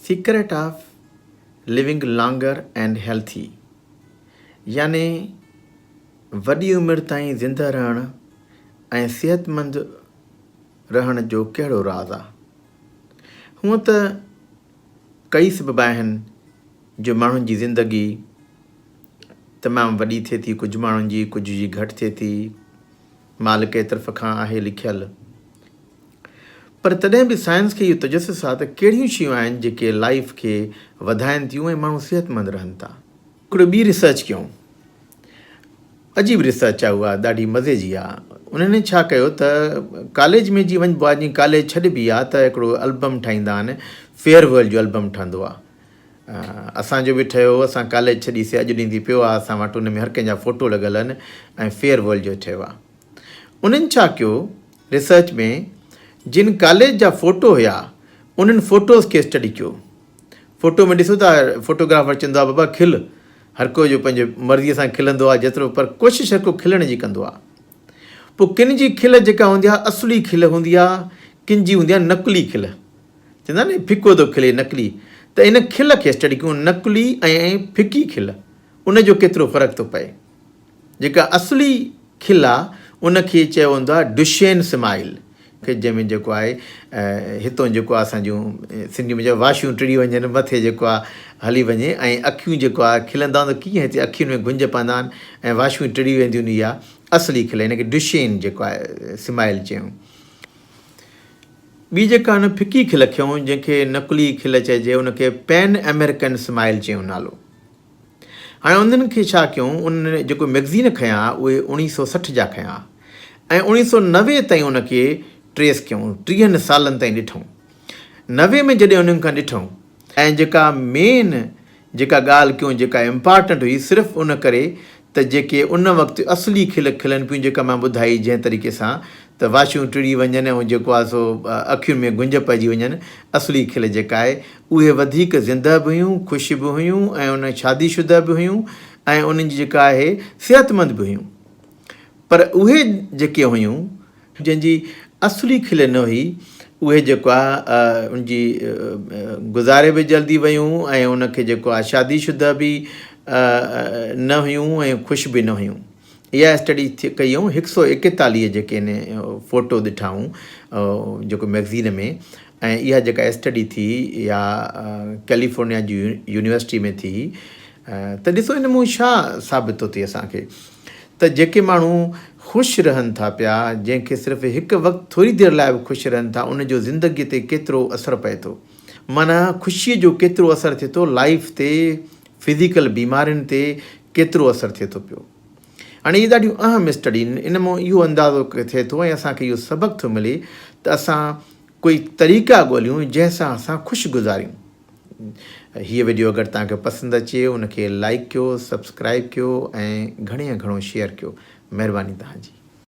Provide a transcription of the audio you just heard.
Secret of living longer and healthy, यानी वॾी उमिरि ताईं ज़िंदा रहणु ऐं सिहतमंद रहण जो कहिड़ो राज़ आहे। हूअं त कई सबब आहिनि जो माण्हुनि जी ज़िंदगी तमामु वॾी थिए थी, कुझु माण्हुनि जी कुझु जी घटि थिए थी, मालिक जे तरफ़ खां आहे लिखियलु। पर तॾहिं बि साइंस खे इहो तजसुस आहे त कहिड़ियूं शयूं आहिनि जेके लाइफ खे वधाइनि थियूं ऐं माण्हू सिहतमंद रहनि था। हिकिड़ो ॿी रिसर्च कयूं, अजीब रिसर्च आहे, उहा ॾाढी मज़े जी आहे। उन्हनि छा कयो त कॉलेज में जीअं वञिबो आहे, जीअं कॉलेज छॾिबी आहे त हिकिड़ो एल्बम ठाहींदा आहिनि, फेयरवेल जो एल्बम ठहंदो आहे। असांजो बि ठहियो, असां कॉलेज छॾीसीं, अॼु ॾींहुं थी पियो आहे, असां वटि उन में हर कंहिंजा फ़ोटो लॻल आहिनि ऐं फेयरवेल जो ठहियो आहे। उन्हनि छा कयो रिसर्च में, जिन कॉलेज जा फ़ोटो हुया उन्हनि फ़ोटोज़ खे स्टडी कयो। फ़ोटो में ॾिसो था, फ़ोटोग्राफर चवंदो आहे बाबा खिल, हर को जो पंहिंजे मर्ज़ीअ सां खिलंदो आहे जेतिरो, पर कोशिशि हर को खिलण जी कंदो आहे। पोइ किन जी खिल जेका हूंदी आहे असली खिल हूंदी आहे, किन जी हूंदी आहे नकली खिल, चवंदा न फिको थो खिले नकली। त इन खिल खे स्टडी कयूं, नकली ऐं फिकी खिल, उनजो केतिरो फ़र्क़ु थो पए। जेका असली खिल आहे उनखे चयो वेंदो आहे डुशेन स्माइल, के जंहिंमें जेको आहे हितां जेको आहे असांजूं सिंधी में वाशियूं टिड़ी वञनि, मथे जेको आहे हली वञे, ऐं अखियूं जेको आहे खिलंदा त कीअं हिते अखियुनि में गुंज पवंदा आहिनि ऐं वाशियूं टिड़ी वेंदियूं आहिनि, इहा असली खिल, हिनखे डुशेन जेको आहे स्माइल चयूं। ॿी जेका हुन फिकी खिल खयूं, जंहिंखे नकली खिल चइजे, उनखे पैन अमेरिकन स्माइल चयूं नालो। हाणे उन्हनि खे छा कयूं, उन्हनि जेको मैगज़ीन खयां उहे 1960 जा खयां ऐं 1990 ताईं उनखे ट्रेस कयूं, 30 सालनि ताईं ॾिठूं। 90 में जॾहिं उन्हनि खां ॾिठूं ऐं जेका मेन जेका ॻाल्हि कयूं, जेका इम्पॉर्टेंट हुई, सिर्फ़ु उन करे त जेके उन वक़्तु असली खिल खिलनि पियूं, जेका मां ॿुधाई जंहिं तरीक़े सां त वाशियूं टिड़ी वञनि ऐं जेको आहे सो अखियुनि में गुंज पइजी वञनि, असली खिल जेका आहे उहे वधीक ज़िंदा बि हुयूं, ख़ुशि बि हुयूं ऐं उन शादीशुदा बि हुयूं ऐं उन्हनि जी जेका आहे सिहतमंद बि हुयूं। पर उहे जेके हुयूं जंहिंजी असली खिल न हुई, उहे जेको आहे उनजी गुज़ारे बि जल्दी वियूं ऐं उनखे जेको आहे शादीशुदा बि न हुयूं ऐं ख़ुशि बि न हुयूं। इहा स्टडी कयूं 141 जेके इन फ़ोटो ॾिठाऊं जेको मैगज़ीन में, ऐं इहा जेका स्टडी थी इहा कैलिफोर्निया जी यूनिवर्सिटी में थी। त ॾिसो इन मूं छा साबित थो थिए असांखे, त जेके माण्हू ख़ुशि रहनि था पिया, जंहिंखे सिर्फ़ु हिकु वक़्तु थोरी देरि लाइ बि ख़ुशि रहनि था, उनजो ज़िंदगीअ ते केतिरो असरु पए थो। माना ख़ुशीअ जो केतिरो असरु थिए थो लाइफ ते, फिज़िकल बीमारियुनि ते केतिरो असरु थिए थो पियो। हाणे इहे ॾाढियूं अहम स्टडी आहिनि, इन मां इहो अंदाज़ो थिए थो ऐं असांखे इहो सबक़ु थो मिले त असां कोई तरीक़ा ॻोल्हियूं जंहिंसां असां ख़ुशि गुज़ारियूं। हीअ वीडियो अगरि तव्हांखे पसंदि अचे उनखे लाइक कयो, सब्सक्राइब कयो ऐं घणे में घणो शेयर कयो। महिरबानी तव्हांजी।